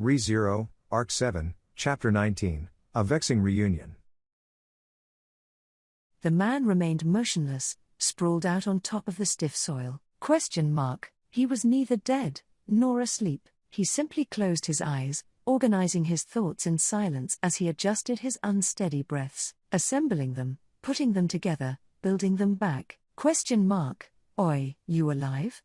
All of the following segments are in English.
Re-Zero, Arc 7, Chapter 19, A Vexing Reunion. The man remained motionless, sprawled out on top of the stiff soil. He was neither dead, nor asleep. He simply closed his eyes, organizing his thoughts in silence as he adjusted his unsteady breaths, assembling them, putting them together, building them back. Oi, you alive?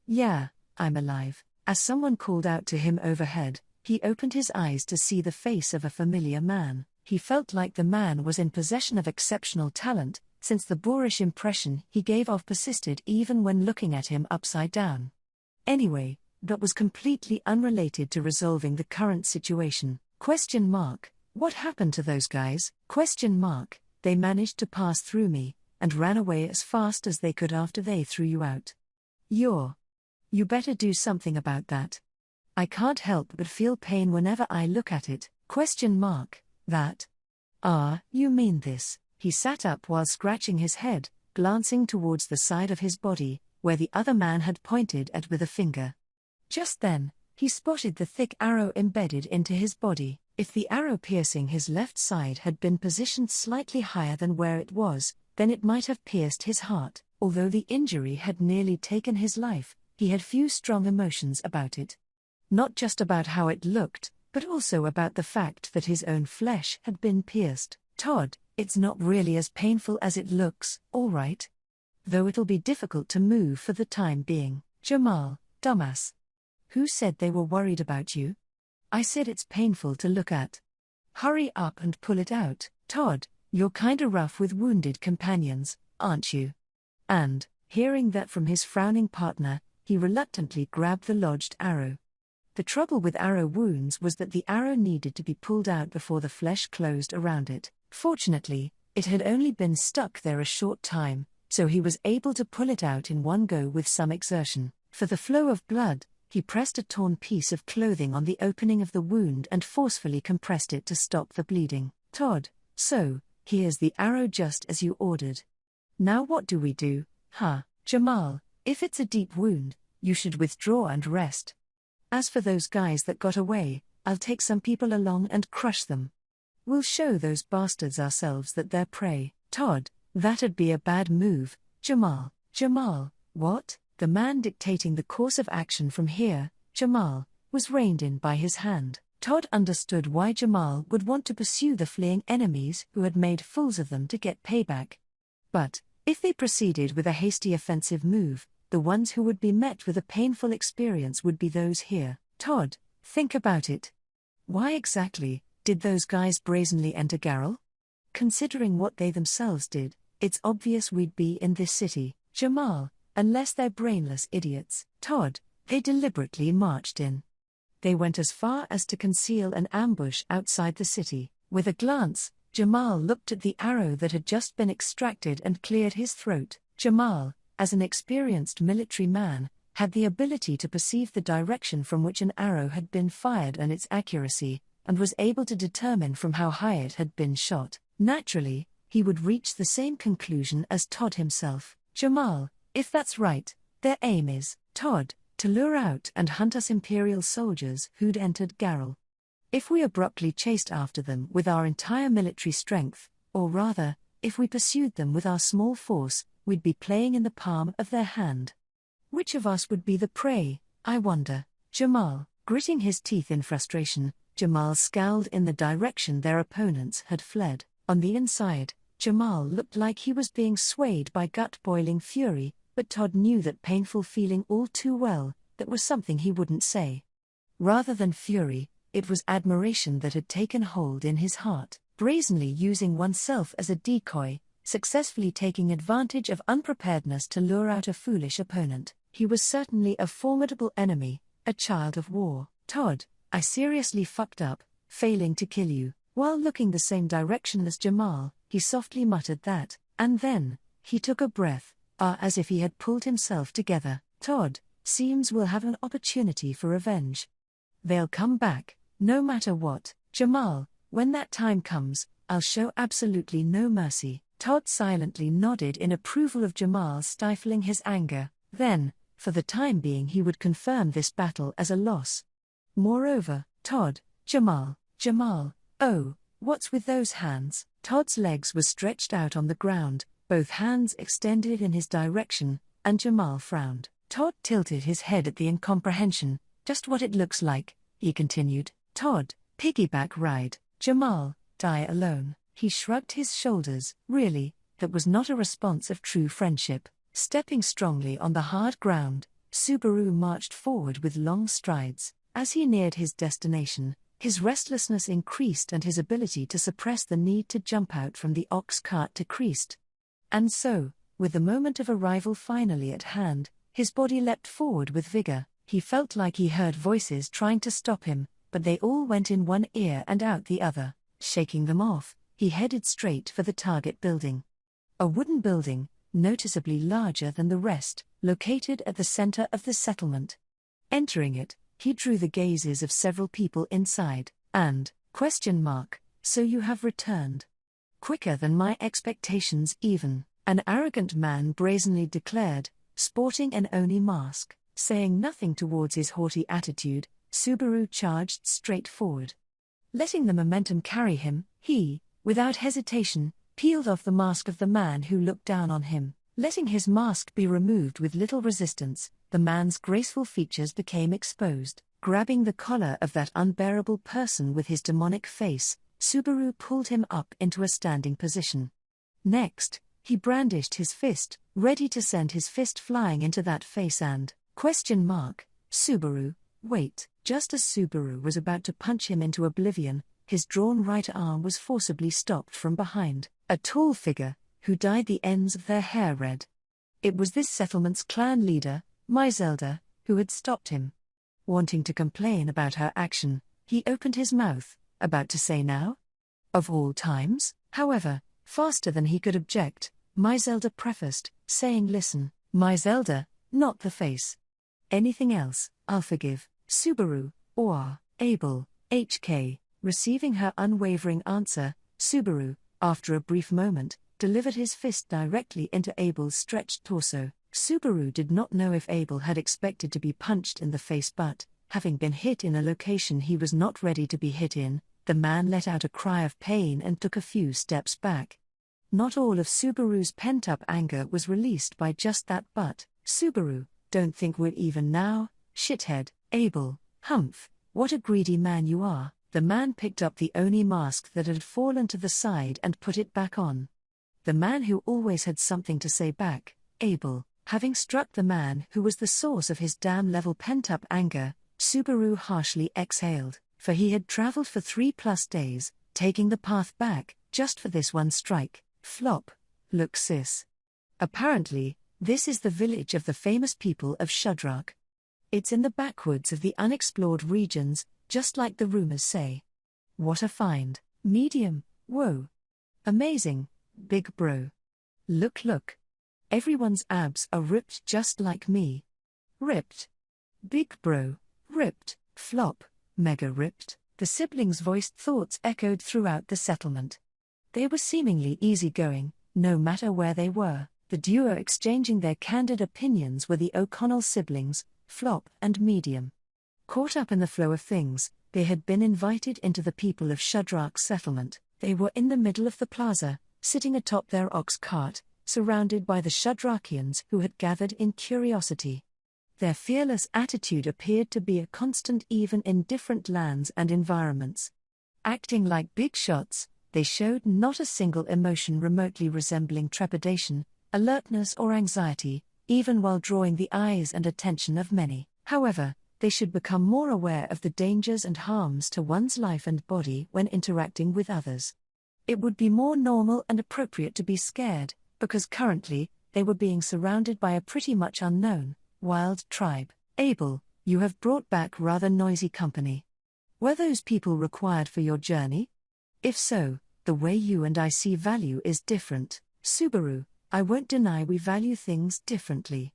Yeah, I'm alive. As someone called out to him overhead, he opened his eyes to see the face of a familiar man. He felt like the man was in possession of exceptional talent, since the boorish impression he gave off persisted even when looking at him upside down. Anyway, that was completely unrelated to resolving the current situation. What happened to those guys? They managed to pass through me, and ran away as fast as they could after they threw you out. You better do something about that. I can't help but feel pain whenever I look at it. That? You mean this? He sat up while scratching his head, glancing towards the side of his body, where the other man had pointed at with a finger. Just then, he spotted the thick arrow embedded into his body. If the arrow piercing his left side had been positioned slightly higher than where it was, then it might have pierced his heart. Although the injury had nearly taken his life, he had few strong emotions about it. Not just about how it looked, but also about the fact that his own flesh had been pierced. Todd, it's not really as painful as it looks, all right? Though it'll be difficult to move for the time being. Jamal, dumbass. Who said they were worried about you? I said it's painful to look at. Hurry up and pull it out. Todd, you're kinda rough with wounded companions, aren't you? And, hearing that from his frowning partner, he reluctantly grabbed the lodged arrow. The trouble with arrow wounds was that the arrow needed to be pulled out before the flesh closed around it. Fortunately, it had only been stuck there a short time, so he was able to pull it out in one go with some exertion. For the flow of blood, he pressed a torn piece of clothing on the opening of the wound and forcefully compressed it to stop the bleeding. Todd, so, here's the arrow just as you ordered. Now what do we do, huh? Jamal, if it's a deep wound, you should withdraw and rest. As for those guys that got away, I'll take some people along and crush them. We'll show those bastards ourselves that they're prey. Todd, that'd be a bad move. Jamal, what? The man dictating the course of action from here, Jamal, was reined in by his hand. Todd understood why Jamal would want to pursue the fleeing enemies who had made fools of them to get payback. But, if they proceeded with a hasty offensive move, the ones who would be met with a painful experience would be those here. Todd, think about it. Why exactly did those guys brazenly enter Garrel? Considering what they themselves did, it's obvious we'd be in this city. Jamal, unless they're brainless idiots. Todd, they deliberately marched in. They went as far as to conceal an ambush outside the city. With a glance, Jamal looked at the arrow that had just been extracted and cleared his throat. Jamal, as an experienced military man, had the ability to perceive the direction from which an arrow had been fired and its accuracy, and was able to determine from how high it had been shot. Naturally, he would reach the same conclusion as Todd himself. Jamal, if that's right, their aim is, Todd, to lure out and hunt us Imperial soldiers who'd entered Garrel. If we abruptly chased after them with our entire military strength, or rather, if we pursued them with our small force, we'd be playing in the palm of their hand. Which of us would be the prey, I wonder? Jamal, gritting his teeth in frustration, Jamal scowled in the direction their opponents had fled. On the inside, Jamal looked like he was being swayed by gut-boiling fury, but Todd knew that painful feeling all too well. That was something he wouldn't say. Rather than fury, it was admiration that had taken hold in his heart. Brazenly using oneself as a decoy, successfully taking advantage of unpreparedness to lure out a foolish opponent. He was certainly a formidable enemy, a child of war. Todd, I seriously fucked up, failing to kill you. While looking the same direction as Jamal, he softly muttered that, and then, he took a breath, as if he had pulled himself together. Todd, seems we'll have an opportunity for revenge. They'll come back, no matter what. Jamal, when that time comes, I'll show absolutely no mercy. Todd silently nodded in approval of Jamal stifling his anger. Then, for the time being he would confirm this battle as a loss. Moreover, Todd, Jamal, oh, what's with those hands? Todd's legs were stretched out on the ground, both hands extended in his direction, and Jamal frowned. Todd tilted his head at the incomprehension. Just what it looks like, he continued. Todd, piggyback ride. Jamal, die alone. He shrugged his shoulders. Really, that was not a response of true friendship. Stepping strongly on the hard ground, Subaru marched forward with long strides. As he neared his destination, his restlessness increased and his ability to suppress the need to jump out from the ox cart decreased. And so, with the moment of arrival finally at hand, his body leapt forward with vigor. He felt like he heard voices trying to stop him, but they all went in one ear and out the other. Shaking them off, he headed straight for the target building. A wooden building, noticeably larger than the rest, located at the center of the settlement. Entering it, he drew the gazes of several people inside, and, so you have returned. Quicker than my expectations even, an arrogant man brazenly declared, sporting an Oni mask. Saying nothing towards his haughty attitude, Subaru charged straight forward. Letting the momentum carry him, he, without hesitation, peeled off the mask of the man who looked down on him. Letting his mask be removed with little resistance, the man's graceful features became exposed. Grabbing the collar of that unbearable person with his demonic face, Subaru pulled him up into a standing position. Next, he brandished his fist, ready to send his fist flying into that face and, Subaru, wait. Just as Subaru was about to punch him into oblivion, his drawn right arm was forcibly stopped from behind a tall figure, who dyed the ends of their hair red. It was this settlement's clan leader, Myzelda, who had stopped him. Wanting to complain about her action, he opened his mouth, about to say now? Of all times? However, faster than he could object, Myzelda prefaced, saying listen, Myzelda, not the face. Anything else, I'll forgive. Subaru, or Abel, HK, receiving her unwavering answer, Subaru, after a brief moment, delivered his fist directly into Abel's stretched torso. Subaru did not know if Abel had expected to be punched in the face, but, having been hit in a location he was not ready to be hit in, the man let out a cry of pain and took a few steps back. Not all of Subaru's pent-up anger was released by just that, but, Subaru, don't think we're even now, shithead. Abel, humph, what a greedy man you are. The man picked up the Oni mask that had fallen to the side and put it back on. The man who always had something to say back, Abel, having struck the man who was the source of his dam-level pent-up anger, Subaru harshly exhaled, for he had traveled for 3+ days, taking the path back, just for this one strike. Flop. Look sis. Apparently, this is the village of the famous people of Shudrak. It's in the backwoods of the unexplored regions, just like the rumors say. What a find. Medium, whoa. Amazing, big bro. Look. Everyone's abs are ripped just like me. Ripped. Big bro, ripped, flop, mega ripped. The siblings' voiced thoughts echoed throughout the settlement. They were seemingly easygoing, no matter where they were. The duo exchanging their candid opinions were the O'Connell siblings, Flop and Medium. Caught up in the flow of things, they had been invited into the people of Shudrak's settlement. They were in the middle of the plaza, sitting atop their ox cart, surrounded by the Shudrakians who had gathered in curiosity. Their fearless attitude appeared to be a constant even in different lands and environments. Acting like big shots, they showed not a single emotion remotely resembling trepidation, alertness or anxiety, even while drawing the eyes and attention of many. However, they should become more aware of the dangers and harms to one's life and body when interacting with others. It would be more normal and appropriate to be scared, because currently, they were being surrounded by a pretty much unknown, wild tribe. Abel, you have brought back rather noisy company. Were those people required for your journey? If so, the way you and I see value is different. Subaru, I won't deny we value things differently.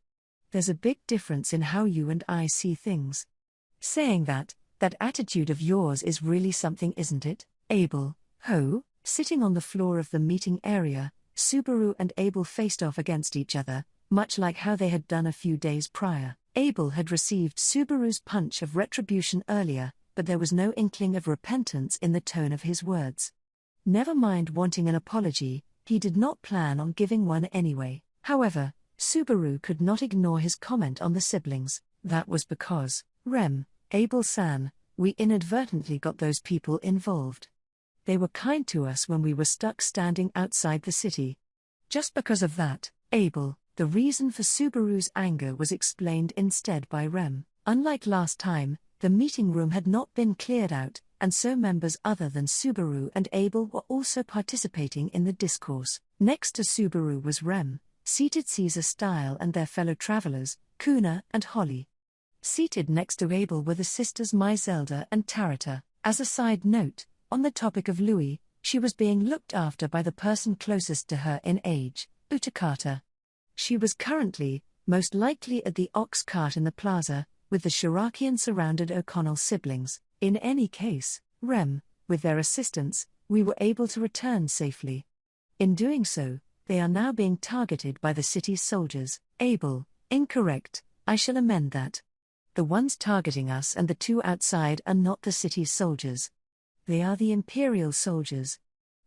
There's a big difference in how you and I see things. Saying that attitude of yours is really something, isn't it? Abel, ho, sitting on the floor of the meeting area, Subaru and Abel faced off against each other, much like how they had done a few days prior. Abel had received Subaru's punch of retribution earlier, but there was no inkling of repentance in the tone of his words. Never mind wanting an apology, he did not plan on giving one anyway. However, Subaru could not ignore his comment on the siblings. That was because, Abel-san, we inadvertently got those people involved. They were kind to us when we were stuck standing outside the city. Just because of that, Abel, the reason for Subaru's anger was explained instead by Rem. Unlike last time, the meeting room had not been cleared out, and so members other than Subaru and Abel were also participating in the discourse. Next to Subaru was Rem, seated Caesar style, and their fellow travelers, Kuna and Holly. Seated next to Abel were the sisters Zelda and Tarita. As a side note, on the topic of Louis, she was being looked after by the person closest to her in age, Utakata. She was currently, most likely at the ox cart in the plaza, with the Shirakian surrounded O'Connell siblings. In any case, with their assistance, we were able to return safely. In doing so, they are now being targeted by the city's soldiers. Abel, incorrect, I shall amend that. The ones targeting us and the two outside are not the city's soldiers. They are the imperial soldiers.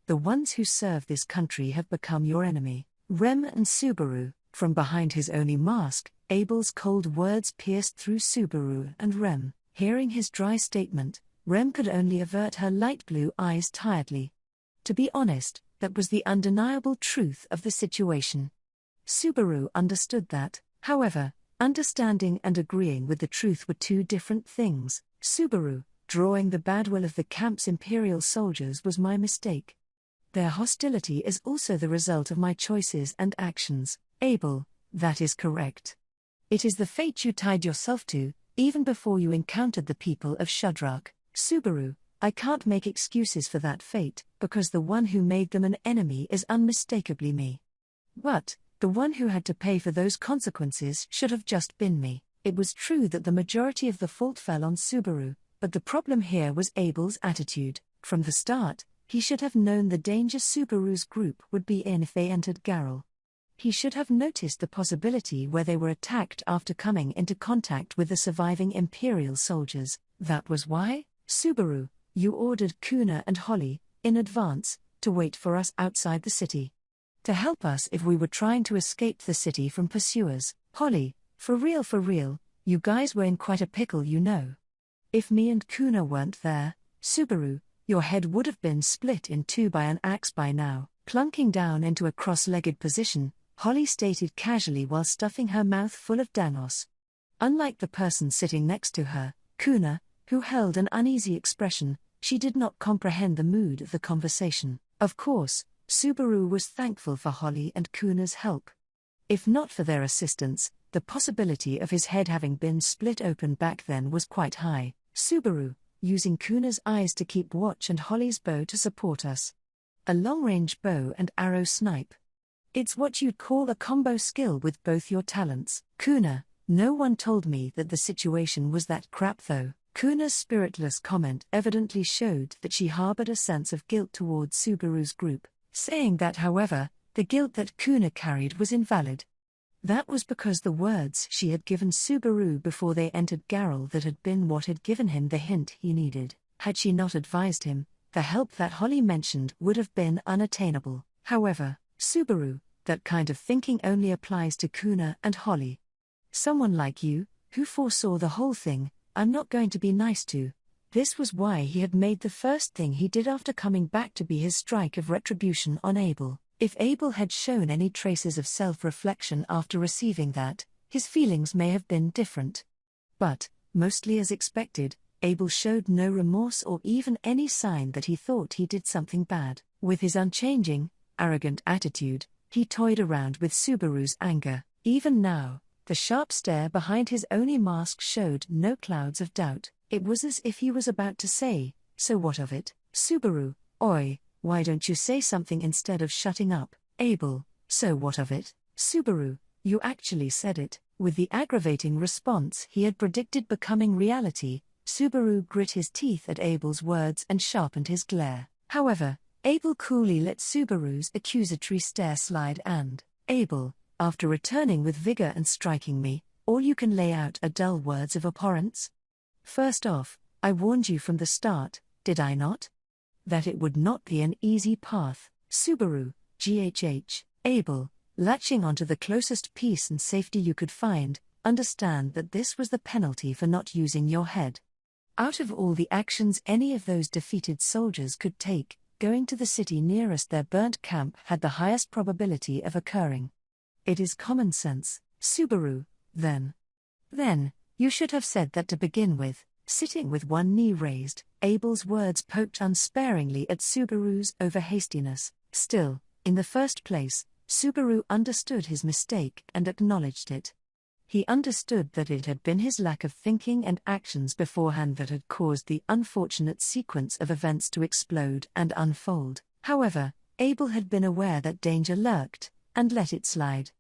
The ones who serve this country have become your enemy. Rem and Subaru. From behind his Oni mask, Abel's cold words pierced through Subaru and Rem. Hearing his dry statement, Rem could only avert her light blue eyes tiredly. To be honest, that was the undeniable truth of the situation. Subaru understood that, however, understanding and agreeing with the truth were two different things. Subaru, drawing the badwill of the camp's imperial soldiers was my mistake. Their hostility is also the result of my choices and actions. Abel, that is correct. It is the fate you tied yourself to, even before you encountered the people of Shudrak. Subaru, I can't make excuses for that fate, because the one who made them an enemy is unmistakably me. But, the one who had to pay for those consequences should have just been me. It was true that the majority of the fault fell on Subaru, but the problem here was Abel's attitude. From the start, he should have known the danger Subaru's group would be in if they entered Garrel. He should have noticed the possibility where they were attacked after coming into contact with the surviving Imperial soldiers. That was why, Subaru, you ordered Kuna and Holly, in advance, to wait for us outside the city. To help us if we were trying to escape the city from pursuers. Holly, for real, you guys were in quite a pickle, you know. If me and Kuna weren't there, Subaru, your head would have been split in two by an axe by now. Plunking down into a cross-legged position, Holly stated casually while stuffing her mouth full of Danos. Unlike the person sitting next to her, Kuna, who held an uneasy expression, she did not comprehend the mood of the conversation. Of course, Subaru was thankful for Holly and Kuna's help. If not for their assistance, the possibility of his head having been split open back then was quite high. Subaru, using Kuna's eyes to keep watch and Holly's bow to support us. A long-range bow and arrow snipe. It's what you'd call a combo skill with both your talents. Kuna, no one told me that the situation was that crap though. Kuna's spiritless comment evidently showed that she harbored a sense of guilt towards Subaru's group. Saying that, however, the guilt that Kuna carried was invalid. That was because the words she had given Subaru before they entered Garrel that had been what had given him the hint he needed. Had she not advised him, the help that Holly mentioned would have been unattainable. However, Subaru, that kind of thinking only applies to Kuna and Holly. Someone like you, who foresaw the whole thing, I'm not going to be nice to. This was why he had made the first thing he did after coming back to be his strike of retribution on Abel. If Abel had shown any traces of self-reflection after receiving that, his feelings may have been different. But, mostly as expected, Abel showed no remorse or even any sign that he thought he did something bad. With his unchanging, arrogant attitude, he toyed around with Subaru's anger. Even now, the sharp stare behind his Oni mask showed no clouds of doubt. It was as if he was about to say, "So what of it, Subaru? Oi, why don't you say something instead of shutting up?" Abel, "So what of it, Subaru? You actually said it." With the aggravating response he had predicted becoming reality, Subaru grit his teeth at Abel's words and sharpened his glare. However, Abel coolly let Subaru's accusatory stare slide and, Abel, after returning with vigor and striking me, All you can lay out are dull words of abhorrence? First off, I warned you from the start, did I not? That it would not be an easy path. Subaru, GHH, Abel, latching onto the closest peace and safety you could find, understand that this was the penalty for not using your head. Out of all the actions any of those defeated soldiers could take, going to the city nearest their burnt camp had the highest probability of occurring. It is common sense, Subaru, then. Then, you should have said that to begin with, sitting with one knee raised. Abel's words poked unsparingly at Subaru's over-hastiness. Still, in the first place, Subaru understood his mistake and acknowledged it. He understood that it had been his lack of thinking and actions beforehand that had caused the unfortunate sequence of events to explode and unfold. However, Abel had been aware that danger lurked, and let it slide.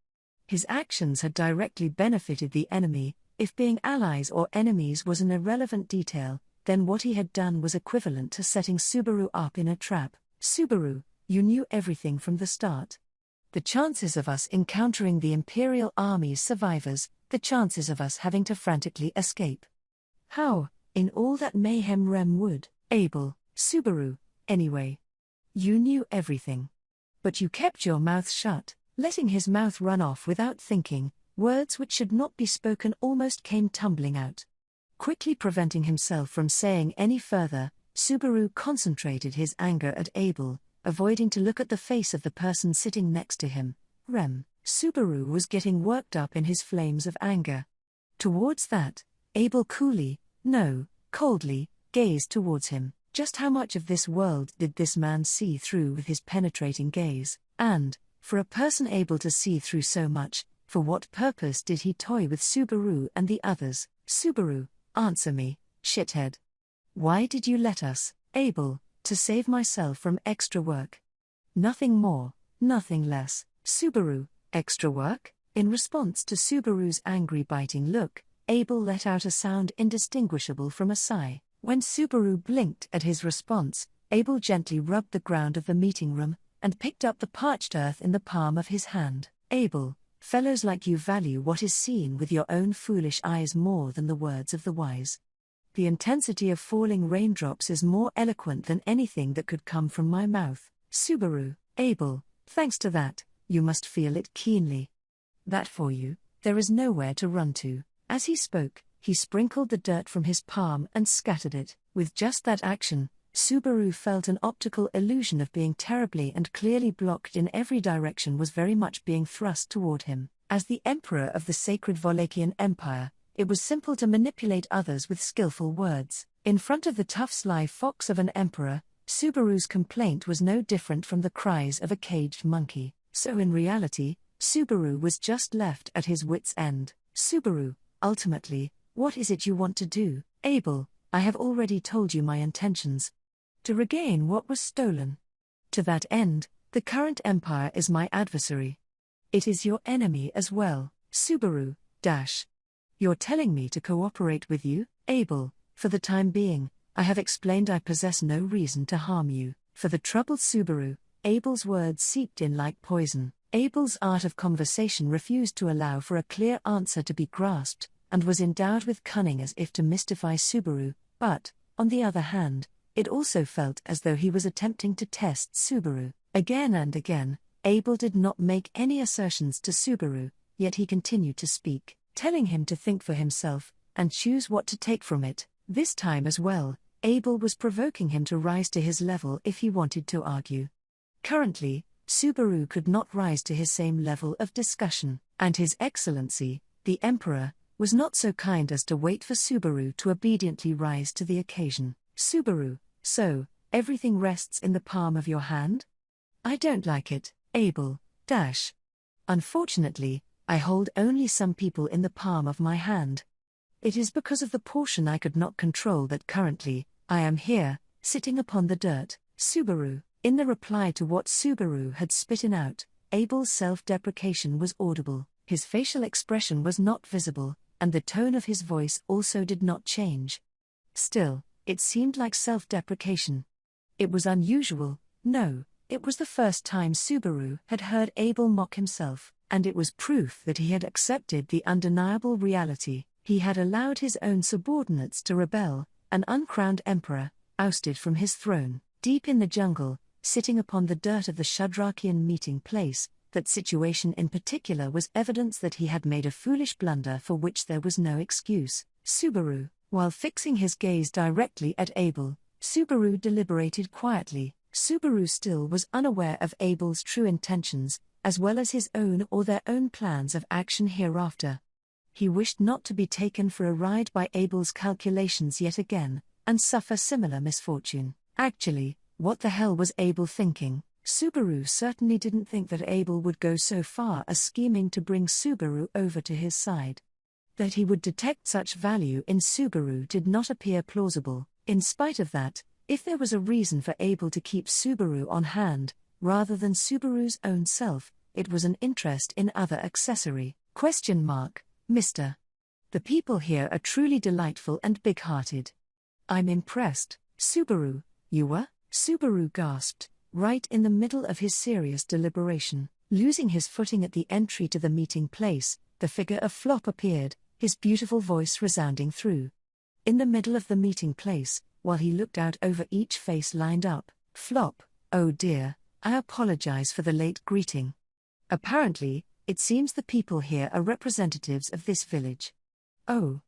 His actions had directly benefited the enemy. If being allies or enemies was an irrelevant detail, then what he had done was equivalent to setting Subaru up in a trap. Subaru, you knew everything from the start. The chances of us encountering the Imperial Army's survivors, the chances of us having to frantically escape. How, in all that mayhem Rem would, Abel, Subaru, anyway? You knew everything. But you kept your mouth shut, letting his mouth run off without thinking. Words which should not be spoken almost came tumbling out. Quickly preventing himself from saying any further, Subaru concentrated his anger at Abel, avoiding to look at the face of the person sitting next to him, Rem. Subaru was getting worked up in his flames of anger. Towards that, Abel coolly, no, coldly, gazed towards him. Just how much of this world did this man see through with his penetrating gaze? And, for a person able to see through so much, for what purpose did he toy with Subaru and the others? Subaru, answer me, shithead. Why did you let us, Abel, to save myself from extra work? Nothing more, nothing less. Subaru, extra work? In response to Subaru's angry biting look, Abel let out a sound indistinguishable from a sigh. When Subaru blinked at his response, Abel gently rubbed the ground of the meeting room, and picked up the parched earth in the palm of his hand. Abel, fellows like you value what is seen with your own foolish eyes more than the words of the wise. The intensity of falling raindrops is more eloquent than anything that could come from my mouth. Subaru, Abel, thanks to that, you must feel it keenly. That for you, there is nowhere to run to. As he spoke, he sprinkled the dirt from his palm and scattered it. With just that action, Subaru felt an optical illusion of being terribly and clearly blocked in every direction was very much being thrust toward him. As the emperor of the sacred Wallachian Empire, it was simple to manipulate others with skillful words. In front of the tough sly fox of an emperor, Subaru's complaint was no different from the cries of a caged monkey. So in reality, Subaru was just left at his wit's end. Subaru, ultimately, what is it you want to do? Abel, I have already told you my intentions. To regain what was stolen. To that end, the current empire is my adversary. It is your enemy as well, Subaru, You're telling me to cooperate with you, Abel? For the time being, I have explained I possess no reason to harm you. For the troubled Subaru, Abel's words seeped in like poison. Abel's art of conversation refused to allow for a clear answer to be grasped, and was endowed with cunning as if to mystify Subaru, but, on the other hand, it also felt as though he was attempting to test Subaru. Again and again, Abel did not make any assertions to Subaru, yet he continued to speak, telling him to think for himself, and choose what to take from it. This time as well, Abel was provoking him to rise to his level if he wanted to argue. Currently, Subaru could not rise to his same level of discussion, and His Excellency, the Emperor, was not so kind as to wait for Subaru to obediently rise to the occasion. Subaru, so, everything rests in the palm of your hand? I don't like it, Abel, Unfortunately, I hold only some people in the palm of my hand. It is because of the portion I could not control that currently, I am here, sitting upon the dirt. Subaru, in the reply to what Subaru had spitten out, Abel's self-deprecation was audible. His facial expression was not visible, and the tone of his voice also did not change. Still, it seemed like self-deprecation. It was unusual. No, it was the first time Subaru had heard Abel mock himself. and it was proof that he had accepted the undeniable reality. He had allowed his own subordinates to rebel, an uncrowned emperor, ousted from his throne, deep in the jungle, sitting upon the dirt of the Shadrachian meeting place. That situation in particular was evidence that he had made a foolish blunder for which there was no excuse. Subaru, while fixing his gaze directly at Abel, Subaru deliberated quietly. Subaru still was unaware of Abel's true intentions, as well as his own or their own plans of action hereafter. He wished not to be taken for a ride by Abel's calculations yet again, and suffer similar misfortune. Actually, what the hell was Abel thinking? Subaru certainly didn't think that Abel would go so far as scheming to bring Subaru over to his side. That he would detect such value in Subaru did not appear plausible. In spite of that, if there was a reason for Abel to keep Subaru on hand, rather than Subaru's own self, it was an interest in other accessory. Mr. The people here are truly delightful and big-hearted. I'm impressed. Subaru, you were? Subaru gasped, right in the middle of his serious deliberation. Losing his footing at the entry to the meeting place, the figure of Flop appeared, his beautiful voice resounding through. In the middle of the meeting place, while he looked out over each face lined up, Flop, oh dear, I apologize for the late greeting. Apparently, it seems the people here are representatives of this village. Oh.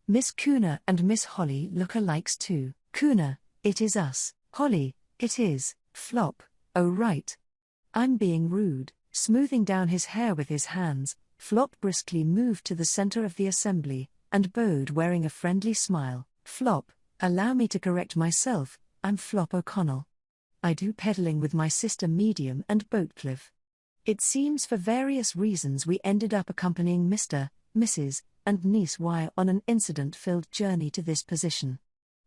Miss Kuna and Miss Holly look alikes too. Kuna, it is us. Holly, it is. Flop, oh right. I'm being rude. Smoothing down his hair with his hands, Flop briskly moved to the center of the assembly, and bowed wearing a friendly smile. Flop, allow me to correct myself, I'm Flop O'Connell. I do peddling with my sister Medium and Boatcliff. It seems for various reasons we ended up accompanying Mr., Mrs., and Niece Y on an incident-filled journey to this position.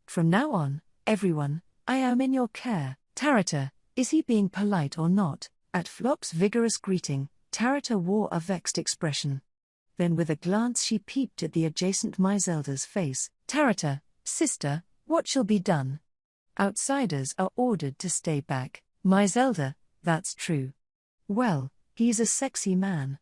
From now on, everyone, I am in your care. Tarata, is he being polite or not? At Flop's vigorous greeting, Tarata wore a vexed expression. Then with a glance she peeped at the adjacent Myzelda's face. Tarata, sister, what shall be done? Outsiders are ordered to stay back. Myzelda, that's true. Well, he's a sexy man.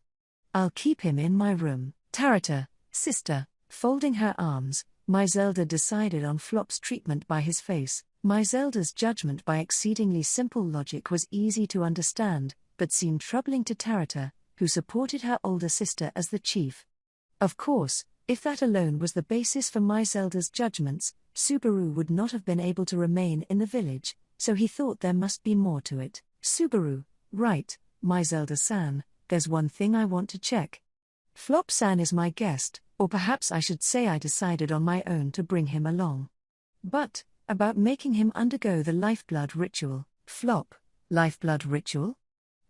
I'll keep him in my room. Tarata, sister, folding her arms, Myzelda decided on Flop's treatment by his face. Myzelda's judgment by exceedingly simple logic was easy to understand, but seemed troubling to Tarata, who supported her older sister as the chief. Of course, if that alone was the basis for Myzelda's judgments, Subaru would not have been able to remain in the village, so he thought there must be more to it. Subaru, right, Myzelda-san, there's one thing I want to check. Flop-san is my guest, or perhaps I should say I decided on my own to bring him along. But, about making him undergo the lifeblood ritual. Flop, lifeblood ritual?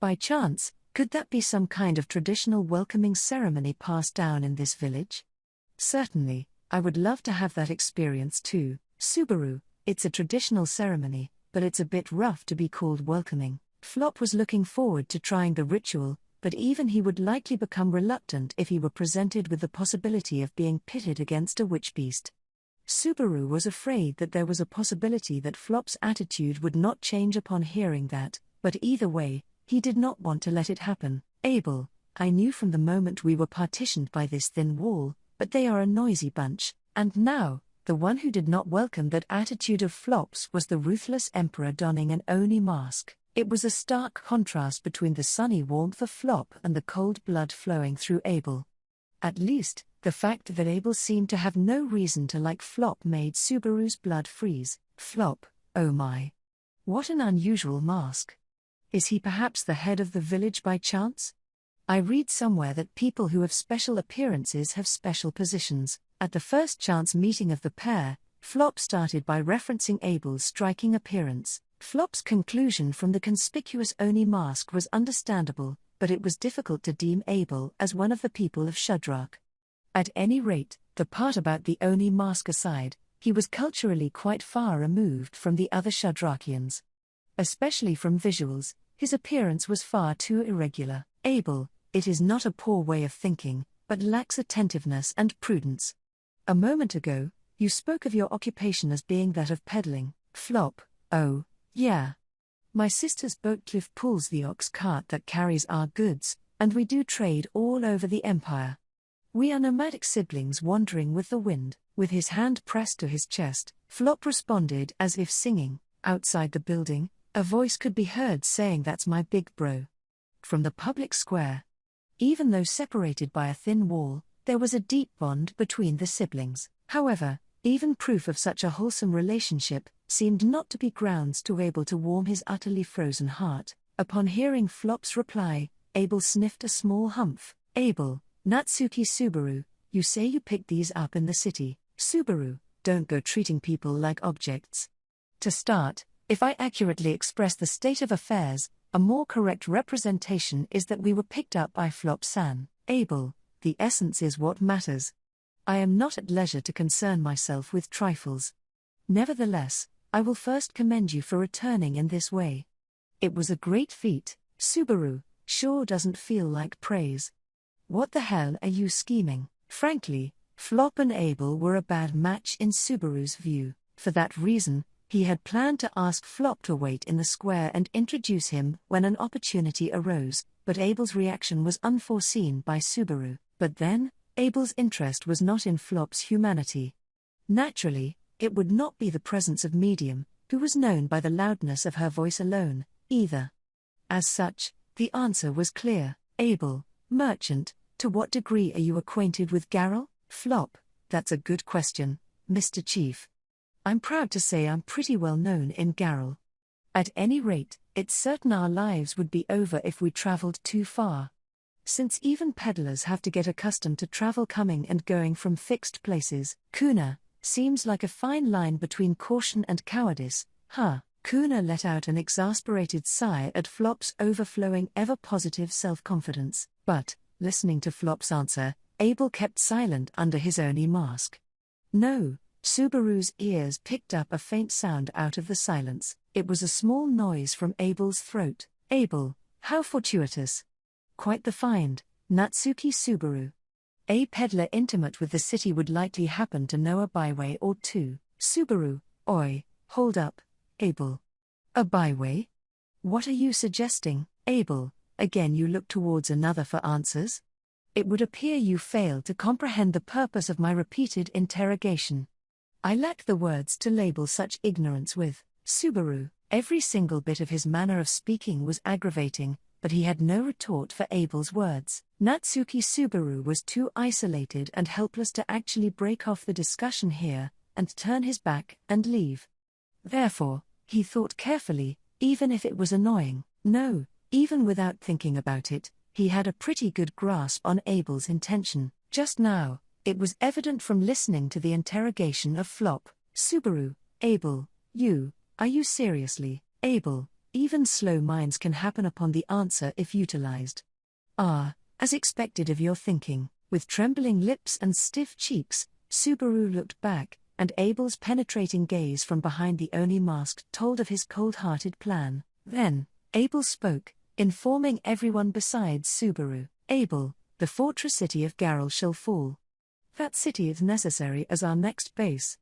By chance, could that be some kind of traditional welcoming ceremony passed down in this village? Certainly, I would love to have that experience too. Subaru, it's a traditional ceremony, but it's a bit rough to be called welcoming. Flop was looking forward to trying the ritual, but even he would likely become reluctant if he were presented with the possibility of being pitted against a witch beast. Subaru was afraid that there was a possibility that Flop's attitude would not change upon hearing that, but either way, he did not want to let it happen. Abel, I knew from the moment we were partitioned by this thin wall, but they are a noisy bunch, and now, the one who did not welcome that attitude of Flop's was the ruthless emperor donning an Oni mask. It was a stark contrast between the sunny warmth of Flop and the cold blood flowing through Abel. At least, the fact that Abel seemed to have no reason to like Flop made Subaru's blood freeze. Flop, oh my. What an unusual mask. Is he perhaps the head of the village by chance? I read somewhere that people who have special appearances have special positions. At the first chance meeting of the pair, Flop started by referencing Abel's striking appearance. Flop's conclusion from the conspicuous Oni mask was understandable, but it was difficult to deem Abel as one of the people of Shudrak. At any rate, the part about the Oni mask aside, he was culturally quite far removed from the other Shudrakians. Especially from visuals, his appearance was far too irregular. Abel, it is not a poor way of thinking, but lacks attentiveness and prudence. A moment ago, you spoke of your occupation as being that of peddling. Flop, oh, yeah. My sister's Boatcliff pulls the ox cart that carries our goods, and we do trade all over the empire. We are nomadic siblings wandering with the wind. With his hand pressed to his chest, Flop responded as if singing. Outside the building, a voice could be heard saying, "That's my big bro." From the public square. Even though separated by a thin wall, there was a deep bond between the siblings. However, even proof of such a wholesome relationship seemed not to be grounds to able to warm his utterly frozen heart. Upon hearing Flop's reply, Abel sniffed a small humph. "Abel, Natsuki Subaru, you say you picked these up in the city. Subaru, don't go treating people like objects." To start, if I accurately express the state of affairs, a more correct representation is that we were picked up by Flop-san. Abel, the essence is what matters. I am not at leisure to concern myself with trifles. Nevertheless, I will first commend you for returning in this way. It was a great feat. Subaru, sure doesn't feel like praise. What the hell are you scheming? Frankly, Flop and Abel were a bad match in Subaru's view. For that reason, he had planned to ask Flop to wait in the square and introduce him when an opportunity arose, but Abel's reaction was unforeseen by Subaru. But then, Abel's interest was not in Flop's humanity. Naturally, it would not be the presence of Medium, who was known by the loudness of her voice alone, either. As such, the answer was clear. Abel, merchant, to what degree are you acquainted with Garrel? Flop, that's a good question, Mr. Chief. I'm proud to say I'm pretty well known in Garrel. At any rate, it's certain our lives would be over if we traveled too far. Since even peddlers have to get accustomed to travel coming and going from fixed places, Kuna, seems like a fine line between caution and cowardice, huh? Kuna let out an exasperated sigh at Flop's overflowing ever-positive self-confidence, but, listening to Flop's answer, Abel kept silent under his Oni mask. No, Subaru's ears picked up a faint sound out of the silence. It was a small noise from Abel's throat. Abel, how fortuitous. Quite the find, Natsuki Subaru. A peddler intimate with the city would likely happen to know a byway or two. Subaru, oi, hold up, Abel. A byway? What are you suggesting, Abel? Again you look towards another for answers? It would appear you fail to comprehend the purpose of my repeated interrogation. I lack the words to label such ignorance with. Subaru, every single bit of his manner of speaking was aggravating, but he had no retort for Abel's words. Natsuki Subaru was too isolated and helpless to actually break off the discussion here, and turn his back and leave. Therefore, he thought carefully, even if it was annoying. No, even without thinking about it, he had a pretty good grasp on Abel's intention. Just now, it was evident from listening to the interrogation of Flop. Subaru, Abel, are you seriously, Abel? Even slow minds can happen upon the answer if utilized. As expected of your thinking. With trembling lips and stiff cheeks, Subaru looked back, and Abel's penetrating gaze from behind the Oni mask told of his cold-hearted plan. Then, Abel spoke, informing everyone besides Subaru. Abel, the fortress city of Garrel shall fall. That city is necessary as our next base.